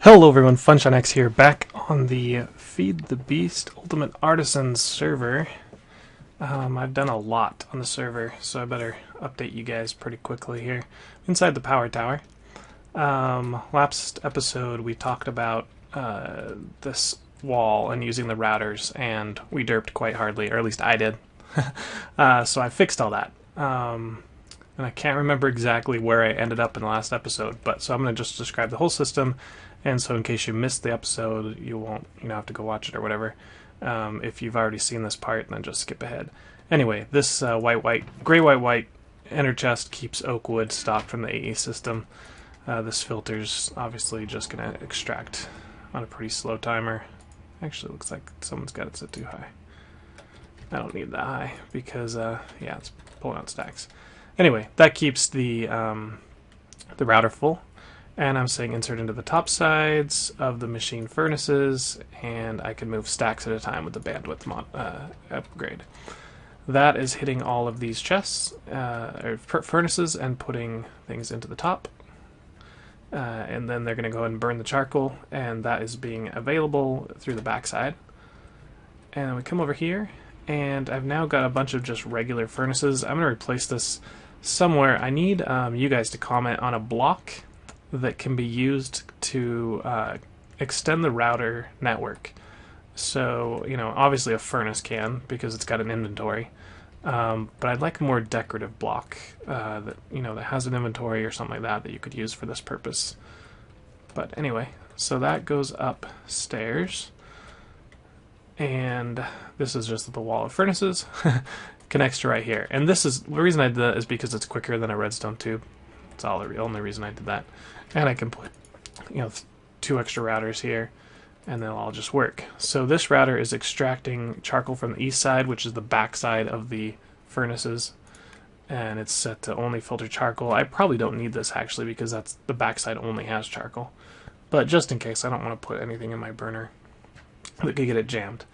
Hello everyone, FunshineX here, back on the Feed the Beast Ultimate Artisans server. I've done a lot on the server, so I better update you guys pretty quickly here. Inside the power tower. Last episode we talked about this wall and using the routers, and we derped quite hardly, or at least I did. So I fixed all that. And I can't remember exactly where I ended up in the last episode, but so I'm going to just describe the whole system. And so in case you missed the episode, you won't have to go watch it or whatever. If you've already seen this part, then just skip ahead. Anyway, this gray-white inner chest keeps oak wood stocked from the AE system. This filter's obviously just going to extract on a pretty slow timer. Actually, looks like someone's got it set too high. I don't need that high because, yeah, it's pulling out stacks. Anyway, that keeps the router full. And I'm saying insert into the top sides of the machine furnaces, and I can move stacks at a time with the bandwidth upgrade. That is hitting all of these chests, or furnaces, and putting things into the top. And then they're going to go ahead and burn the charcoal, and that is being available through the backside. And we come over here, and I've now got a bunch of just regular furnaces. I'm going to replace this somewhere. I need you guys to comment on a block that can be used to extend the router network. So, obviously a furnace can, because it's got an inventory. But I'd like a more decorative block that has an inventory or something like that you could use for this purpose. But anyway, so that goes upstairs. And this is just the wall of furnaces. Connects to right here. And this is, the reason I did that is because it's quicker than a redstone tube. That's all the only reason I did that. And I can put, 2 extra routers here, and they'll all just work. So this router is extracting charcoal from the east side, which is the back side of the furnaces, and it's set to only filter charcoal. I probably don't need this actually, because that's the back side only has charcoal. But just in case, I don't want to put anything in my burner that could get it jammed.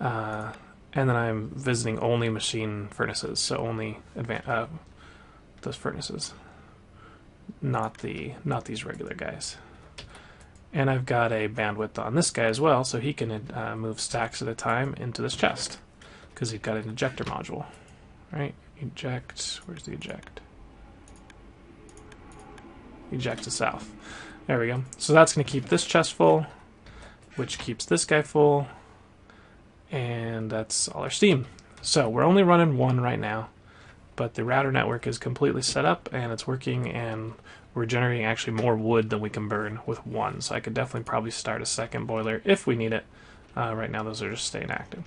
And then I'm visiting only machine furnaces, so only those furnaces. Not these regular guys. And I've got a bandwidth on this guy as well, so he can move stacks at a time into this chest, because he's got an ejector module. Right? Eject. Where's the eject? Eject to south. There we go. So that's going to keep this chest full, which keeps this guy full, and that's all our steam. So we're only running one right now, but the router network is completely set up and it's working, and we're generating actually more wood than we can burn with one. So I could definitely probably start a second boiler if we need it. Right now those are just staying active.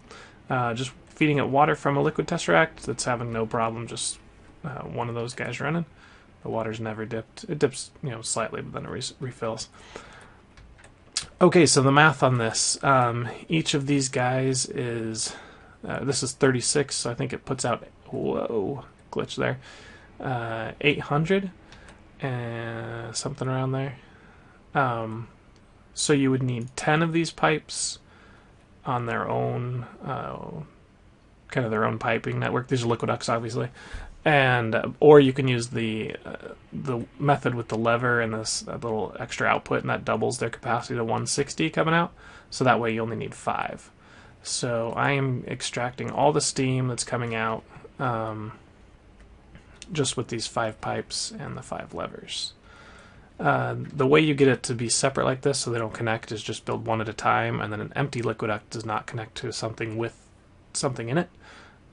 Just feeding it water from a liquid tesseract that's having no problem, just one of those guys running. The water's never dipped. It dips slightly, but then it refills. Okay, so the math on this. Each of these guys is, this is 36, so I think it puts out, whoa, glitch there, 800 and something around there. So you would need 10 of these pipes on their own, kind of their own piping network. These are liquid ducts, obviously, and or you can use the method with the lever and this little extra output, and that doubles their capacity to 160 coming out. So that way you only need 5. So I am extracting all the steam that's coming out just with these 5 pipes and the 5 levers. The way you get it to be separate like this so they don't connect is just build one at a time, and then an empty liquid duct does not connect to something with something in it,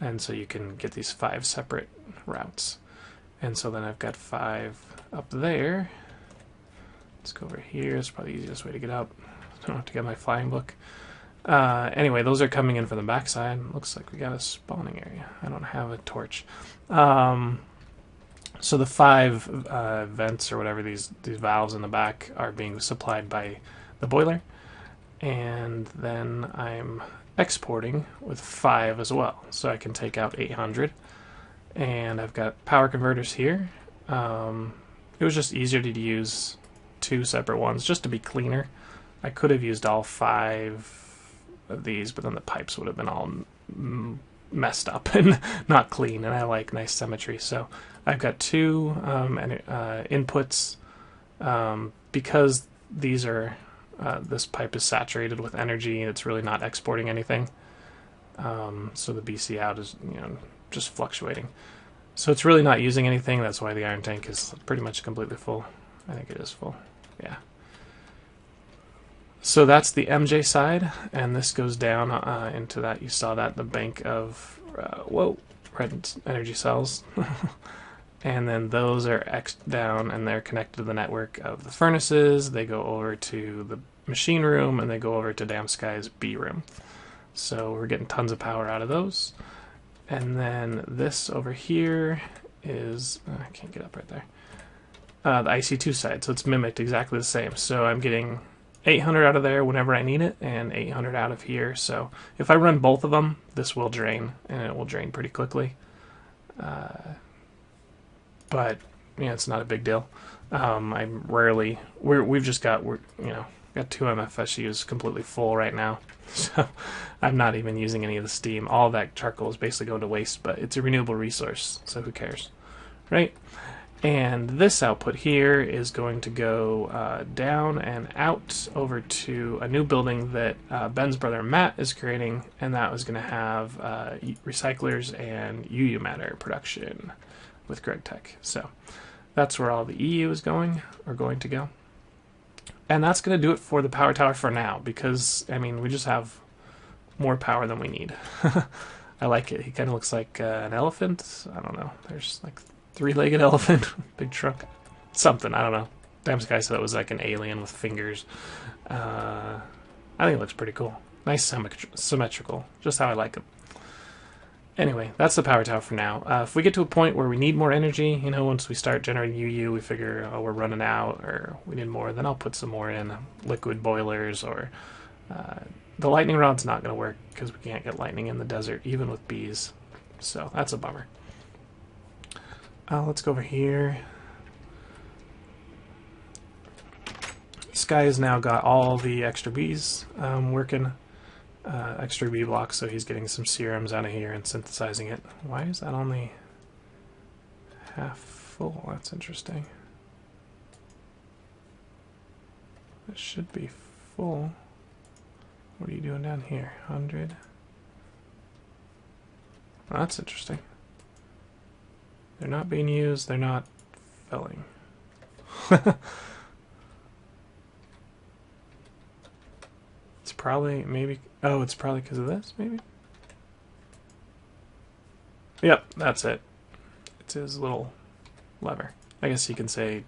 and so you can get these 5 separate routes. And so then I've got 5 up there. Let's go over here. It's probably the easiest way to get up. I don't have to get my flying book. Anyway, those are coming in from the backside. Looks like we got a spawning area. I don't have a torch. So the 5 vents or whatever, these valves in the back are being supplied by the boiler. And then I'm exporting with 5 as well. So I can take out 800. And I've got power converters here. It was just easier to use 2 separate ones just to be cleaner. I could have used all 5 of these, but then the pipes would have been all messed up and not clean, and I like nice symmetry. So I've got 2 inputs because these are this pipe is saturated with energy. It's really not exporting anything. So the BC out is, just fluctuating. So it's really not using anything. That's why the iron tank is pretty much completely full. I think it is full. Yeah. So that's the MJ side, and this goes down into that. You saw that, the bank of red energy cells. And then those are X'd down, and they're connected to the network of the furnaces. They go over to the machine room, and they go over to Damn Sky's B room. So we're getting tons of power out of those. And then this over here is, I can't get up right there, the IC2 side. So it's mimicked exactly the same. So I'm getting 800 out of there whenever I need it, and 800 out of here. So if I run both of them, this will drain, and it will drain pretty quickly. But it's not a big deal. I'm rarely, we've just got, got 2 MFSUs completely full right now. So I'm not even using any of the steam. All of that charcoal is basically going to waste, but it's a renewable resource, so who cares, right? And this output here is going to go down and out over to a new building that Ben's brother Matt is creating, and that was going to have recyclers and UU matter production with GregTech. So that's where all the EU is going to go. And that's going to do it for the power tower for now, because, we just have more power than we need. I like it. He kind of looks like an elephant. I don't know. There's like 3-legged elephant, big trunk. Something, I don't know. Damn Sky said it was like an alien with fingers. I think it looks pretty cool. Nice symmetrical, just how I like it. Anyway, that's the power tower for now. If we get to a point where we need more energy, once we start generating UU, we figure, we're running out, or we need more, then I'll put some more in liquid boilers, or the lightning rod's not going to work because we can't get lightning in the desert, even with bees. So that's a bummer. Let's go over here. Sky has now got all the extra bees working. Extra bee blocks, so he's getting some serums out of here and synthesizing it. Why is that only half full? That's interesting. It should be full. What are you doing down here? 100. Oh, that's interesting. They're not being used, they're not filling. It's probably, maybe, oh, it's probably because of this, maybe? Yep, that's it. It's his little lever. I guess you can say,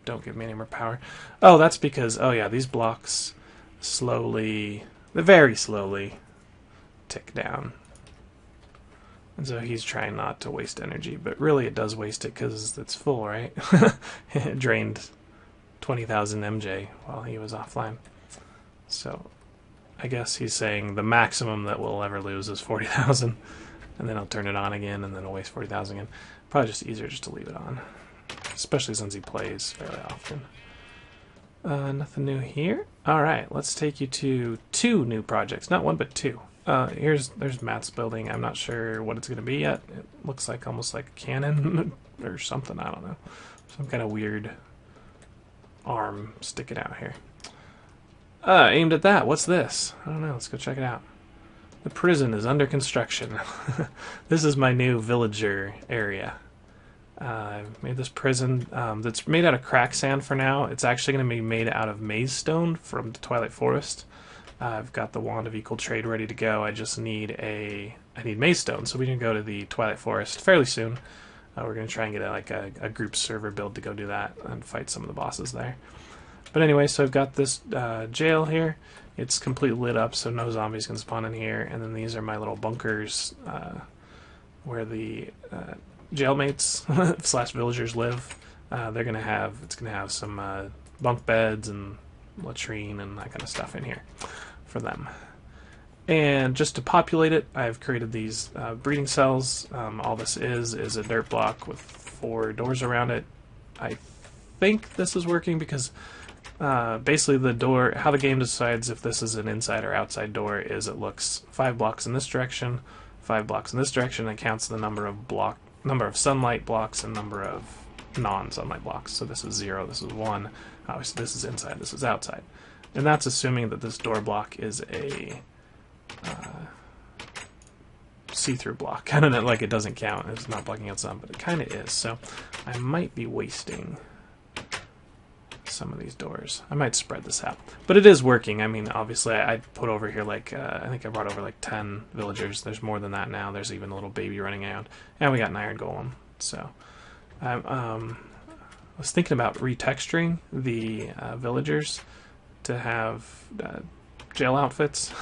don't give me any more power. Oh, that's because, oh yeah, these blocks slowly, very slowly, tick down. And so he's trying not to waste energy, but really it does waste it because it's full, right? It drained 20,000 MJ while he was offline. So I guess he's saying the maximum that we'll ever lose is 40,000, and then I'll turn it on again, and then I'll waste 40,000 again. Probably just easier just to leave it on, especially since he plays fairly often. Nothing new here. All right, let's take you to 2 new projects, not 1 but 2. There's Matt's building. I'm not sure what it's going to be yet. It looks like almost like a cannon or something. I don't know. Some kind of weird arm sticking out here. Aimed at that. What's this? I don't know. Let's go check it out. The prison is under construction. This is my new villager area. I've made this prison that's made out of crack sand for now. It's actually going to be made out of maze stone from the Twilight Forest. I've got the Wand of Equal Trade ready to go. I just need I need maze stone, so we can go to the Twilight Forest fairly soon. We're going to try and get a group server build to go do that and fight some of the bosses there. But anyway, so I've got this jail here. It's completely lit up, so no zombies can spawn in here. And then these are my little bunkers where the jailmates slash villagers live. It's gonna have some bunk beds and latrine and that kind of stuff in here for them. And just to populate it, I've created these breeding cells. All this is a dirt block with 4 doors around it. I think this is working because basically the door, how the game decides if this is an inside or outside door is it looks 5 blocks in this direction, 5 blocks in this direction, and counts the number of sunlight blocks and number of non-sunlight blocks. So this is 0, this is 1, obviously this is inside, this is outside. And that's assuming that this door block is a see-through block. I don't know, like it doesn't count. It's not blocking out sun, but it kind of is. So I might be wasting some of these doors. I might spread this out. But it is working. I mean, obviously, I put over here like, I think I brought over like 10 villagers. There's more than that now. There's even a little baby running around. And we got an iron golem. So I was thinking about retexturing the villagers to have jail outfits.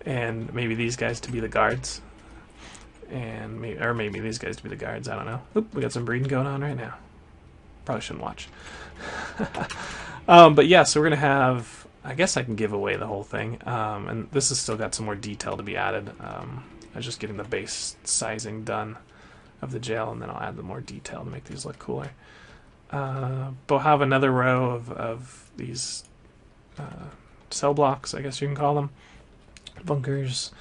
And maybe these guys to be the guards. And maybe these guys to be the guards. I don't know. Oop, we got some breeding going on right now. Probably shouldn't watch. But yeah, so we're going to have... I guess I can give away the whole thing. And this has still got some more detail to be added. I was just getting the base sizing done of the jail, and then I'll add the more detail to make these look cooler. But we'll have another row of these cell blocks, I guess you can call them. Bunkers.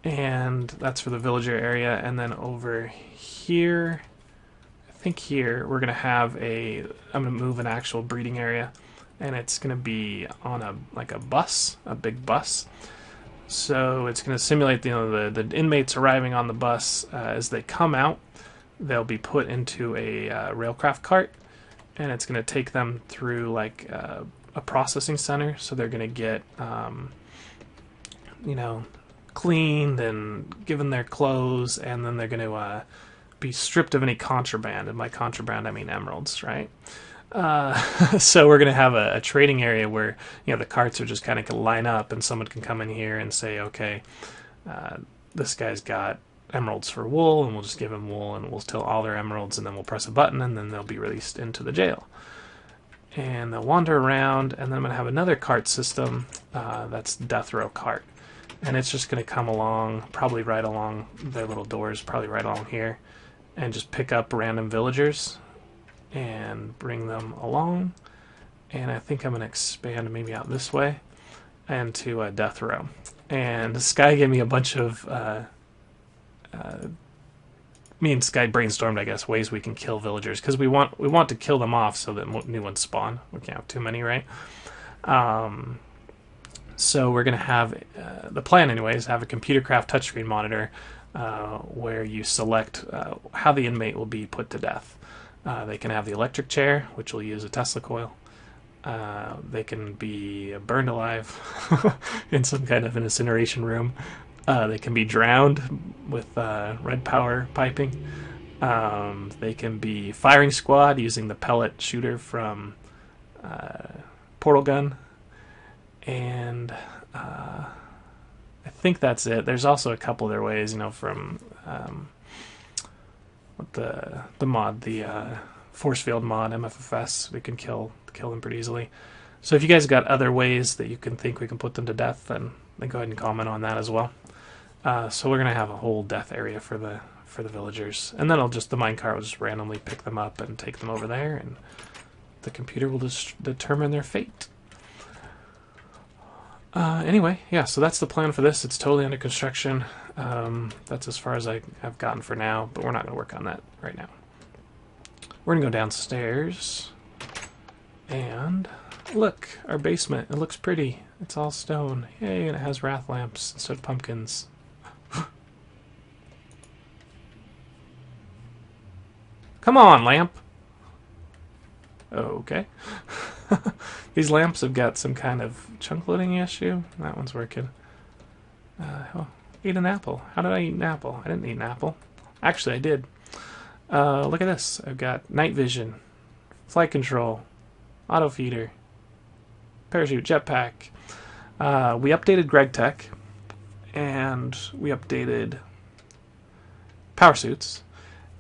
And that's for the villager area. And then over here... I think here we're going to have I'm going to move an actual breeding area, and it's going to be on a bus, a big bus. So it's going to simulate the inmates arriving on the bus. As they come out, they'll be put into a railcraft cart, and it's going to take them through like a processing center. So they're going to get cleaned and given their clothes, and then they're going to be stripped of any contraband, and by contraband I mean emeralds, right? So we're going to have a trading area where the carts are just kind of line up, and someone can come in here and say, okay, this guy's got emeralds for wool, and we'll just give him wool, and we'll steal all their emeralds, and then we'll press a button, and then they'll be released into the jail. And they'll wander around, and then I'm going to have another cart system that's death row cart, and it's just going to come along, probably right along their little doors, probably right along here, and just pick up random villagers and bring them along. And I think I'm going to expand maybe out this way and to a death row. And Sky gave me a bunch of me and Sky brainstormed, I guess, ways we can kill villagers, because we want to kill them off so that new ones spawn. We can't have too many, right? So we're going to have the plan anyway is have a computer craft touchscreen monitor where you select how the inmate will be put to death. They can have the electric chair, which will use a Tesla coil. They can be burned alive in some kind of an incineration room. They can be drowned with red power piping. They can be firing squad using the pellet shooter from Portal Gun. And I think that's it. There's also a couple other ways, from the mod, the force field mod, MFFS. We can kill them pretty easily. So if you guys got other ways that you can think we can put them to death, then go ahead and comment on that as well. So we're gonna have a whole death area for the villagers, and then the minecart will just randomly pick them up and take them over there, and the computer will just determine their fate. Anyway, yeah, so that's the plan for this. It's totally under construction. That's as far as I've gotten for now, but we're not going to work on that right now. We're going to go downstairs, and look, our basement. It looks pretty. It's all stone. Yay, and it has wrath lamps instead of pumpkins. Come on, lamp! Okay. These lamps have got some kind of chunk loading issue. That one's working. Eat an apple. How did I eat an apple? I didn't eat an apple. Actually, I did. Look at this. I've got night vision, flight control, auto feeder, parachute, jetpack. We updated GregTech, and we updated power suits,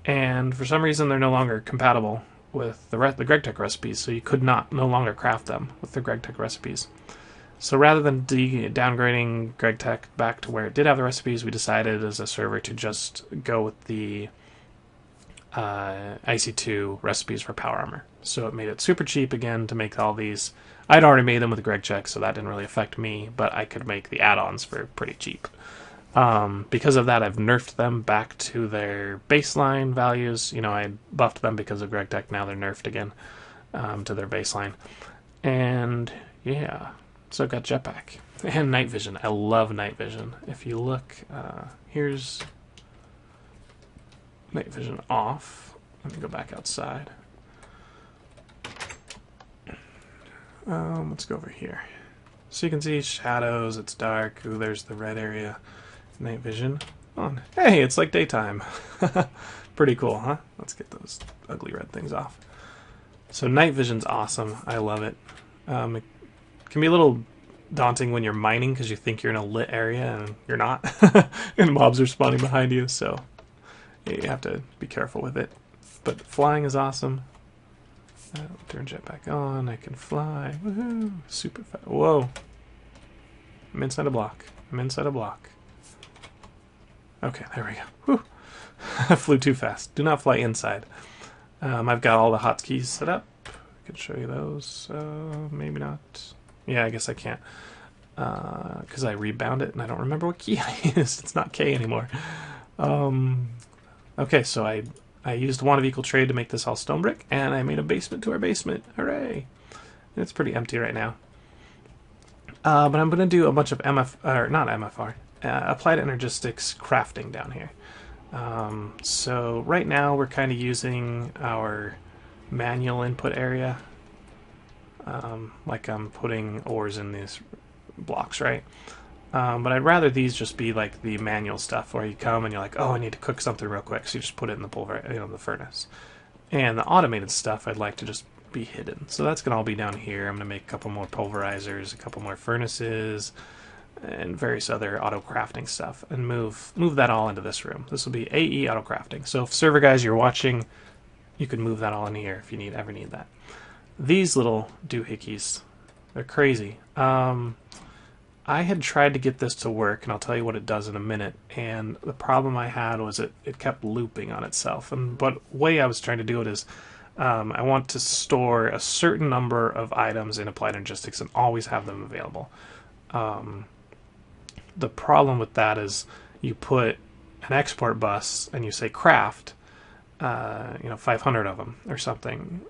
and for some reason they're no longer compatible with the GregTech recipes, so you could no longer craft them with the GregTech recipes. So rather than downgrading GregTech back to where it did have the recipes, we decided as a server to just go with the IC2 recipes for power armor. So it made it super cheap again to make all these. I'd already made them with GregTech, so that didn't really affect me, but I could make the add-ons for pretty cheap. Because of that, I've nerfed them back to their baseline values. I buffed them because of GregTech. Now they're nerfed again to their baseline. And yeah, So I've got jetpack and night vision. I love night vision. If you look, here's night vision off. Let me go back outside. Let's go over here. So you can see shadows, it's dark. Ooh, there's the red area. Night vision on. Hey, it's like daytime. Pretty cool, huh? Let's get those ugly red things off. So night vision's awesome. I love it. It can be a little daunting when you're mining because you think you're in a lit area and you're not. And mobs are spawning behind you, so you have to be careful with it. But flying is awesome. Turn jetpack on. I can fly. Woohoo! Super fast. Whoa! I'm inside a block. I'm inside a block. Okay, there we go. Whew. I flew too fast. Do not fly inside. I've got all the hotkeys set up. I can show you those. Maybe not. Yeah, I guess I can't. Because I rebound it and I don't remember what key I used. It's not K anymore. Okay, so I used one of equal trade to make this all stone brick, and I made a basement to our basement. Hooray! And it's pretty empty right now. But I'm going to do a bunch of applied energistics crafting down here. So right now we're kind of using our manual input area. Like I'm putting ores in these blocks, right? But I'd rather these just be like the manual stuff where you come and you're like, oh, I need to cook something real quick, so you just put it in the the furnace. And the automated stuff I'd like to just be hidden. So that's going to all be down here. I'm going to make a couple more pulverizers, a couple more furnaces, and various other auto crafting stuff, and move that all into this room. This will be AE auto crafting. So if server guys you're watching, you can move that all in here if you ever need that. These little doohickeys, they're crazy. I had tried to get this to work, and I'll tell you what it does in a minute, and the problem I had was it kept looping on itself. But the way I was trying to do it is I want to store a certain number of items in applied energistics and always have them available. The problem with that is you put an export bus and you say craft, 500 of them or something,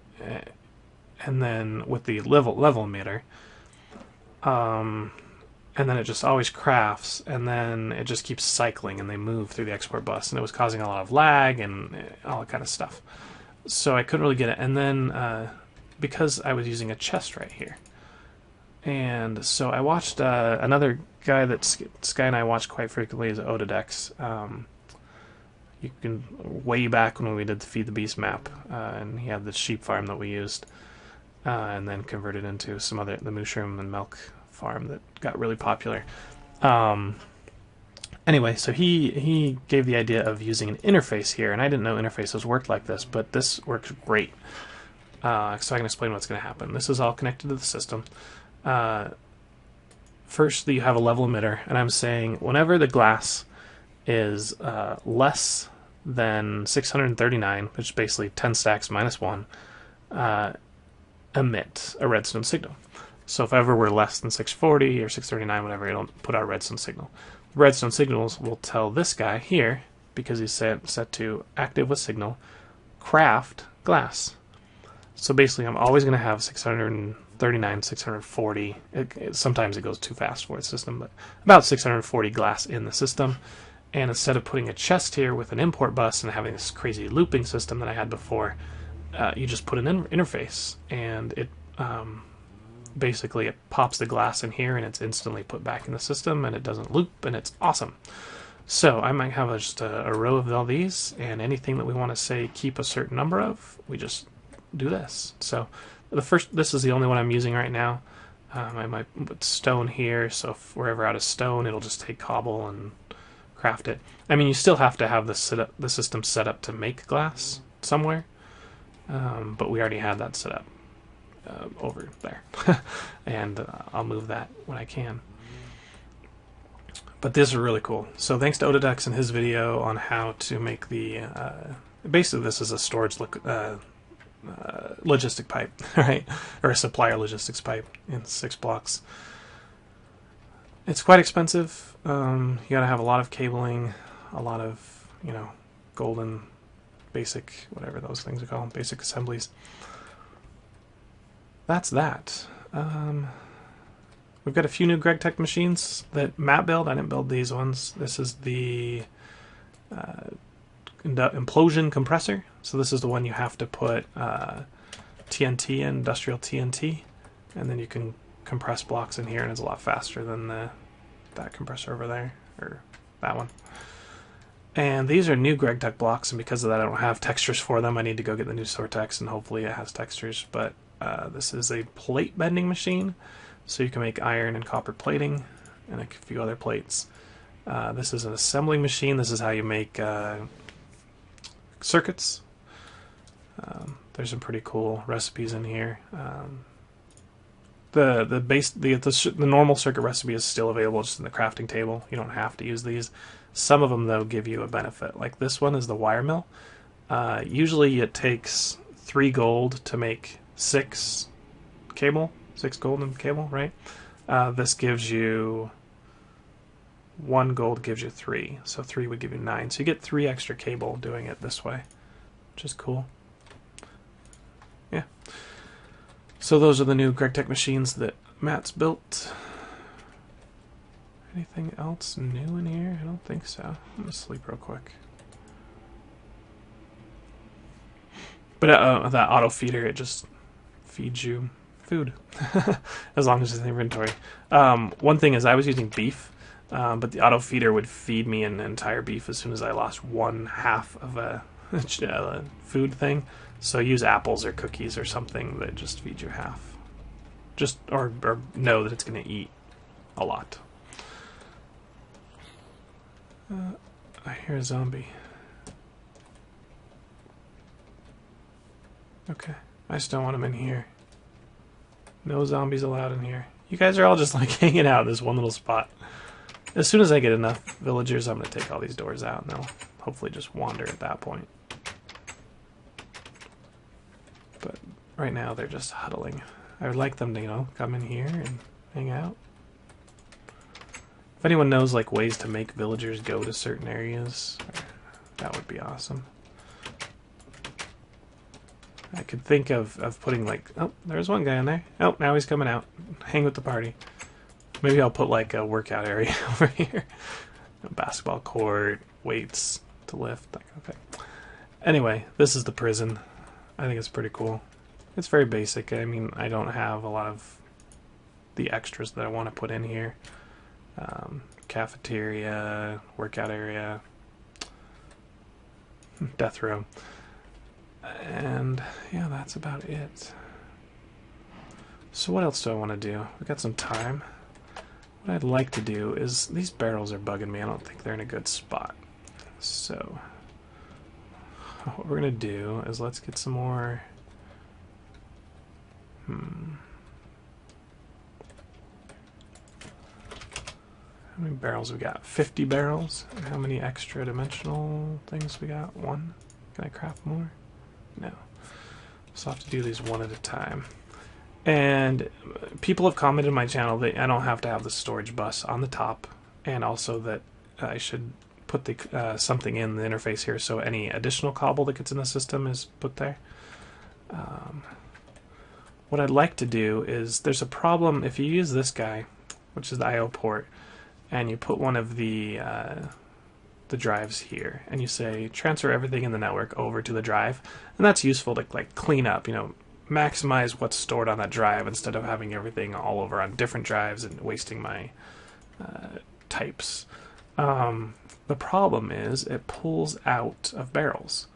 and then with the level emitter, and then it just always crafts, and then it just keeps cycling, and they move through the export bus, and it was causing a lot of lag and all that kind of stuff. So I couldn't really get it, and then because I was using a chest right here, and so I watched another guy that Sky and I watch quite frequently is Odadex. You can way back when we did the Feed the Beast map, and he had the sheep farm that we used, and then converted into the mushroom and milk farm that got really popular. Anyway, so he gave the idea of using an interface here, and I didn't know interfaces worked like this, but this works great. So I can explain what's going to happen. This is all connected to the system. First, you have a level emitter, and I'm saying whenever the glass is less than 639, which is basically 10 stacks minus 1, emit a redstone signal. So if ever we're less than 640 or 639, whatever, it'll put out a redstone signal. The redstone signals will tell this guy here, because he's set to active with signal, craft glass. So basically I'm always going to have 639, 640, sometimes it goes too fast for the system, but about 640 glass in the system. And instead of putting a chest here with an import bus and having this crazy looping system that I had before, you just put an interface, and it basically it pops the glass in here and it's instantly put back in the system, and it doesn't loop, and it's awesome. So I might have just a row of all these, and anything that we want to say keep a certain number of, we just do this. So this is the only one I'm using right now. I might put stone here, so if we're ever out of stone, it'll just take cobble and craft it. I mean, you still have to have the system set up to make glass somewhere, but we already had that set up over there, and I'll move that when I can. But this is really cool. So thanks to Odadex and his video on how to make the basically this is a storage logistic pipe, right, or a supplier logistics pipe in 6 blocks. It's quite expensive. You gotta have a lot of cabling, a lot of golden basic, whatever those things are called, basic assemblies. That's that. We've we've got a few new GregTech machines that Matt built. I didn't build these ones. This is the implosion compressor. So this is the one you have to put TNT in, industrial TNT, and then you can compress blocks in here, and it's a lot faster than that compressor over there, or that one. And these are new GregTech blocks, and because of that I don't have textures for them. I need to go get the new Soartex, and hopefully it has textures. But this is a plate bending machine, so you can make iron and copper plating, and a few other plates. This is an assembling machine. This is how you make circuits. There's some pretty cool recipes in here. The normal circuit recipe is still available just in the crafting table. You don't have to use these. Some of them though give you a benefit. Like this one is the wire mill. Usually it takes 3 gold to make 6 cable, 6 gold in cable, right? This gives you 1 gold, gives you 3, so 3 would give you 9. So you get 3 extra cable doing it this way, which is cool. Yeah. So those are the new GregTech machines that Matt's built. Anything else new in here? I don't think so. I'm gonna sleep real quick. But that auto feeder, it just feeds you food as long as it's in the inventory. One thing is I was using beef, but the auto feeder would feed me an entire beef as soon as I lost 1/2 of a food thing. So use apples or cookies or something that just feeds you half. Just or know that it's going to eat a lot. I hear a zombie. Okay, I just don't want him in here. No zombies allowed in here. You guys are all just like hanging out in this one little spot. As soon as I get enough villagers, I'm going to take all these doors out, and they'll hopefully just wander at that point. But right now they're just huddling. I would like them to, you know, come in here and hang out. If anyone knows like ways to make villagers go to certain areas, that would be awesome. I could think of putting like, oh, there's one guy in there. Oh, now he's coming out. Hang with the party. Maybe I'll put like a workout area over here. A basketball court, weights to lift. Okay. Anyway, this is the prison. I think it's pretty cool. It's very basic. I mean, I don't have a lot of the extras that I want to put in here. Cafeteria, workout area, death row. And yeah, that's about it. So what else do I want to do? We've got some time. What I'd like to do is, these barrels are bugging me. I don't think they're in a good spot. So what we're going to do is let's get some more... How many barrels we got? 50 barrels. And how many extra dimensional things we got? 1. Can I craft more? No. So I'll have to do these one at a time. And people have commented on my channel that I don't have to have the storage bus on the top, and also that I should put the something in the interface here so any additional cobble that gets in the system is put there. What I'd like to do is, there's a problem if you use this guy, which is the I/O port, and you put one of the drives here, and you say transfer everything in the network over to the drive, and that's useful to like clean up, you know, maximize what's stored on that drive instead of having everything all over on different drives and wasting my types. The problem is it pulls out of barrels.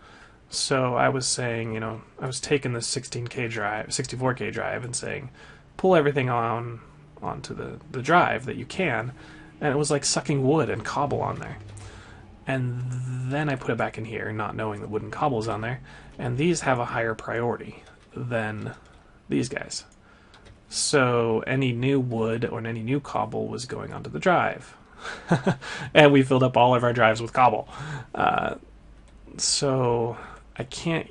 So I was saying, you know, I was taking this 16K drive, 64K drive, and saying pull everything onto the drive that you can, and it was like sucking wood and cobble on there. And then I put it back in here, not knowing the wooden cobble's on there, and these have a higher priority than these guys. So any new wood or any new cobble was going onto the drive. And we filled up all of our drives with cobble. So I can't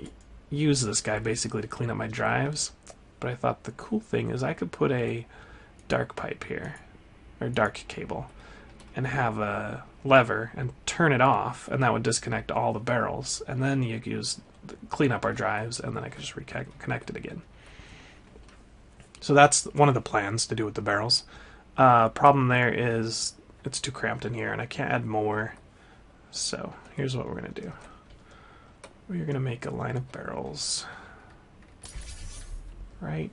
use this guy basically to clean up my drives, but I thought the cool thing is I could put a dark pipe here, or dark cable, and have a lever and turn it off, and that would disconnect all the barrels, and then you use clean up our drives, and then I could just reconnect it again. So that's one of the plans to do with the barrels. Problem there is it's too cramped in here and I can't add more. So here's what we're going to do. We're going to make a line of barrels. Right.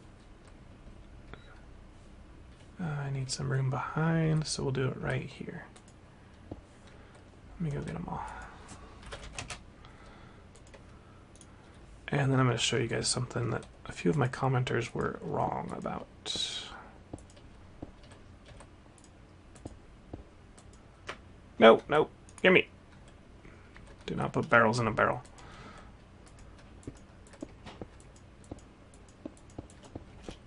I need some room behind, so we'll do it right here. Let me go get them all. And then I'm going to show you guys something that a few of my commenters were wrong about. No, no, gimme. Do not put barrels in a barrel.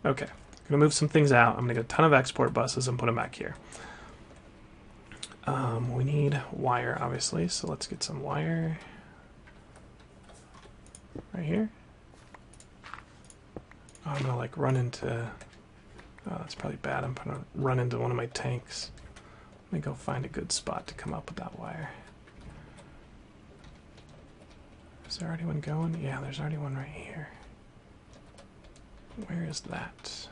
Okay, I'm gonna move some things out. I'm gonna get a ton of export buses and put them back here. We need wire, obviously, so let's get some wire right here. Oh, I'm gonna like run into. Oh, that's probably bad. I'm gonna run into one of my tanks. Let me go find a good spot to come up with that wire. Is there already one going? Yeah, there's already one right here. Where is that?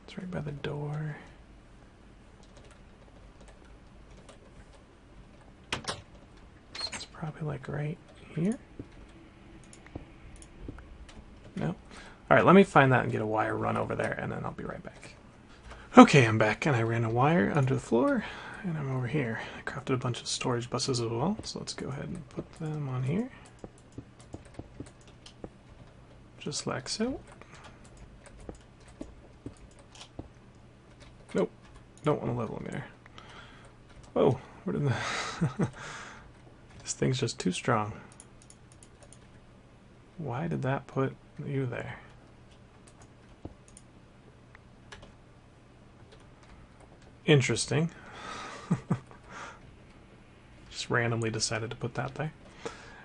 It's right by the door. So it's probably like right here. No. Alright, let me find that and get a wire run over there, and then I'll be right back. Okay, I'm back, and I ran a wire under the floor, and I'm over here. I crafted a bunch of storage buses as well, so let's go ahead and put them on here. Just like so. Nope, don't want to level them there. Oh, where did the... This thing's just too strong. Why did that put you there? Interesting. Just randomly decided to put that there.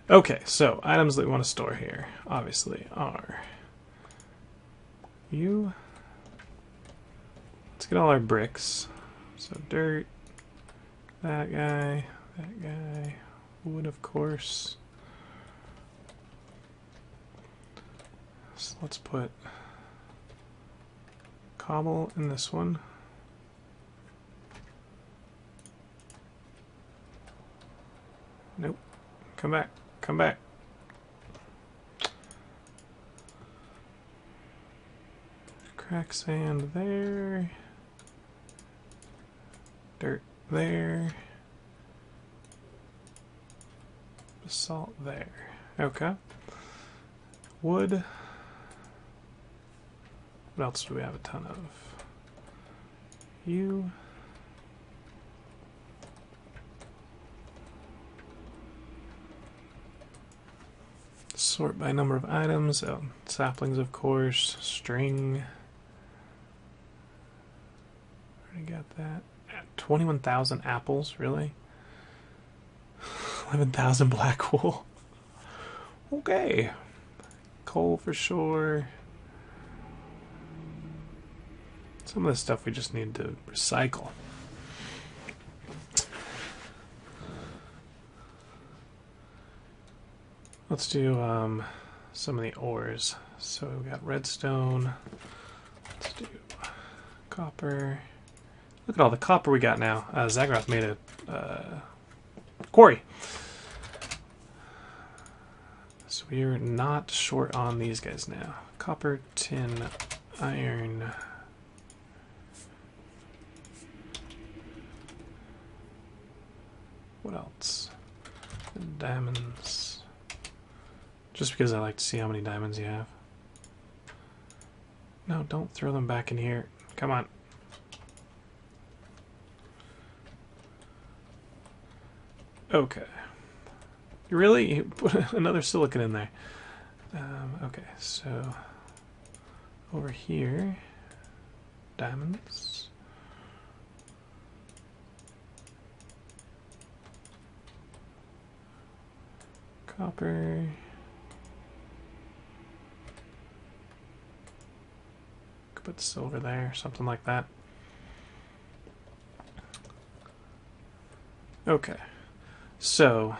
Okay, so items that we want to store here, obviously, are you. Let's get all our bricks. So dirt, that guy, wood, of course. So let's put cobble in this one. Nope. Come back. Come back. Crack sand there. Dirt there. Basalt there. Okay. Wood. What else do we have a ton of? You. Sort by number of items. Oh, saplings, of course. String. Already got that. 21,000 apples, really? 11,000 black wool. Okay. Coal for sure. Some of this stuff we just need to recycle. Let's do some of the ores. So we got redstone. Let's do copper. Look at all the copper we got now. Zagoroth made a quarry. So we're not short on these guys now. Copper, tin, iron. What else? Diamonds. Just because I like to see how many diamonds you have. No, don't throw them back in here. Come on. Okay. You really put another silicon in there. Okay, so over here, diamonds. Copper. Could put silver there, something like that. Okay. So,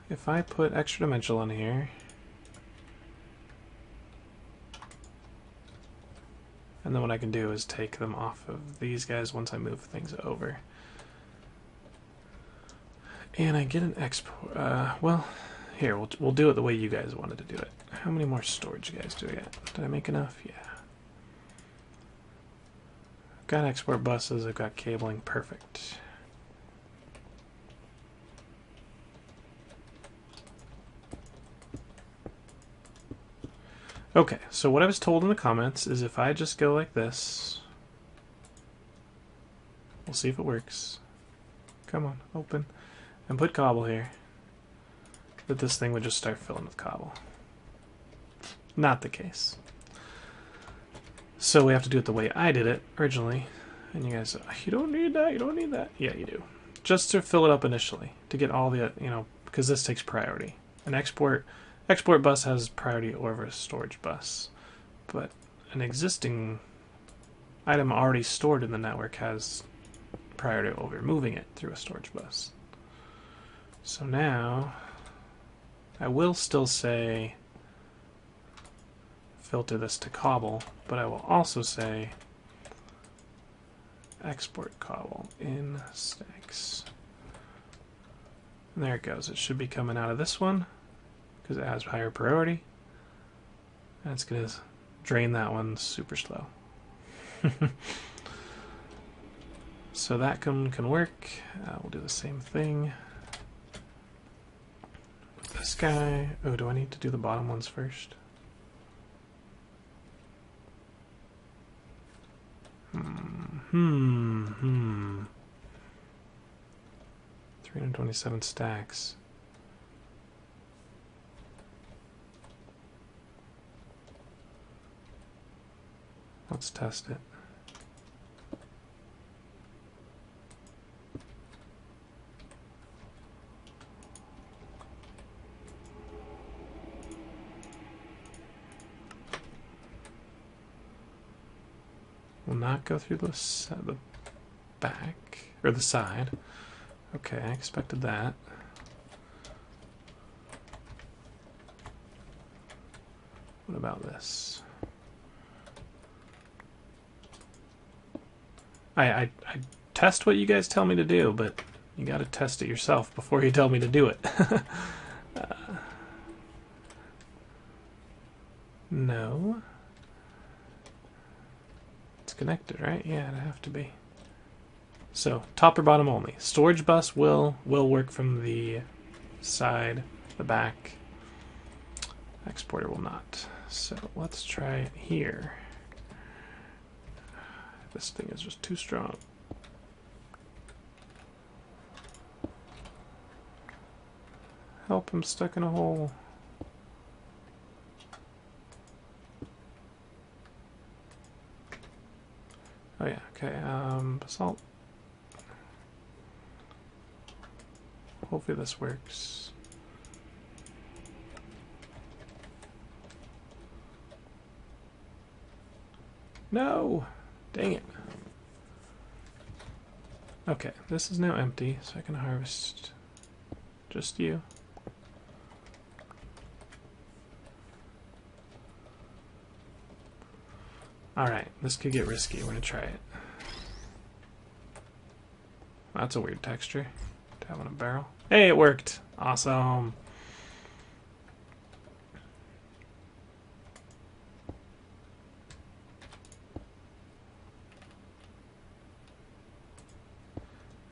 if I put extra dimensional on here, And then what I can do is take them off of these guys once I move things over. And I get an export. Well, here, we'll do it the way you guys wanted to do it. How many more storage guys do I get? Did I make enough? Yeah. I've got export buses, I've got cabling, perfect. Okay, so what I was told in the comments is if I just go like this, we'll see if it works. Come on, open. And put cobble here, that this thing would just start filling with cobble. Not the case. So we have to do it the way I did it originally. And you guys say, you don't need that, you don't need that. Yeah, you do. Just to fill it up initially, to get all the, because this takes priority. An export bus has priority over a storage bus. But an existing item already stored in the network has priority over moving it through a storage bus. So now, I will still say filter this to cobble, but I will also say export cobble in stacks. And there it goes. It should be coming out of this one because it has higher priority. And it's going to drain that one super slow. So that can work. We'll do the same thing. This guy. Oh, do I need to do the bottom ones first? 327 stacks. Let's test it. Will not go through the back, or the side. Okay, I expected that. What about this? I test what you guys tell me to do, but you gotta test it yourself before you tell me to do it. No. Connected, right? Yeah, it'd have to be. So, top or bottom only. Storage bus will work from the side, the back. Exporter will not. So, let's try it here. This thing is just too strong. Help, I'm stuck in a hole. Oh yeah, okay, basalt. Hopefully this works. No! Dang it. Okay, this is now empty, so I can harvest just you. Alright, this could get risky. We're gonna try it. That's a weird texture to have on a barrel. Hey, it worked! Awesome!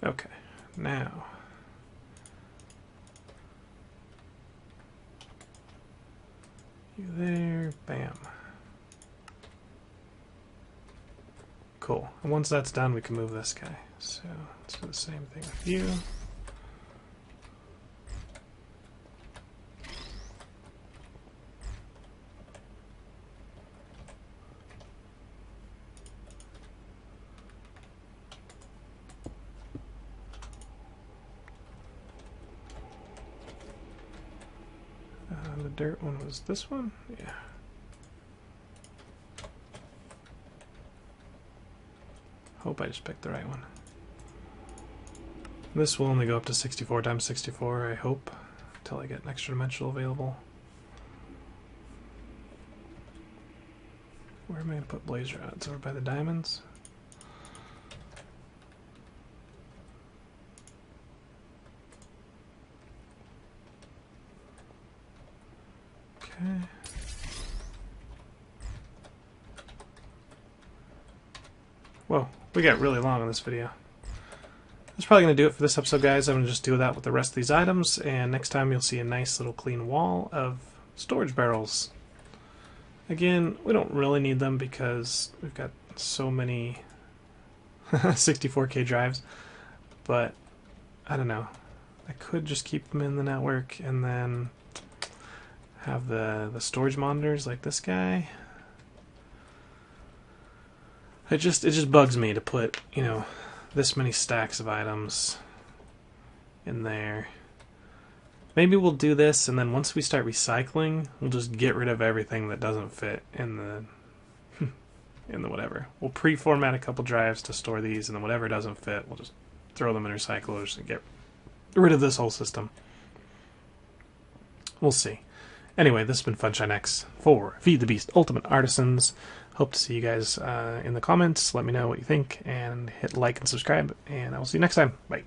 Okay, now you there, bam. Cool. And once that's done, we can move this guy. So let's do the same thing with you. The dirt one was this one? Yeah. Hope I just picked the right one. This will only go up to 64 times 64, I hope, until I get an extra dimensional available. Where am I going to put blaze rods? Over by the diamonds? Okay. Whoa, we got really long on this video. That's probably going to do it for this episode, guys. I'm going to just do that with the rest of these items, and next time you'll see a nice little clean wall of storage barrels. Again, we don't really need them because we've got so many 64K drives, but I don't know. I could just keep them in the network and then have the storage monitors like this guy. It just bugs me to put, you know, this many stacks of items in there. Maybe we'll do this, and then once we start recycling, we'll just get rid of everything that doesn't fit in the in the whatever. We'll pre-format a couple drives to store these, and then whatever doesn't fit, we'll just throw them in recyclers and get rid of this whole system. We'll see. Anyway, this has been FunshineX for Feed the Beast Ultimate Artisans. Hope to see you guys in the comments. Let me know what you think, and hit like and subscribe, and I will see you next time. Bye.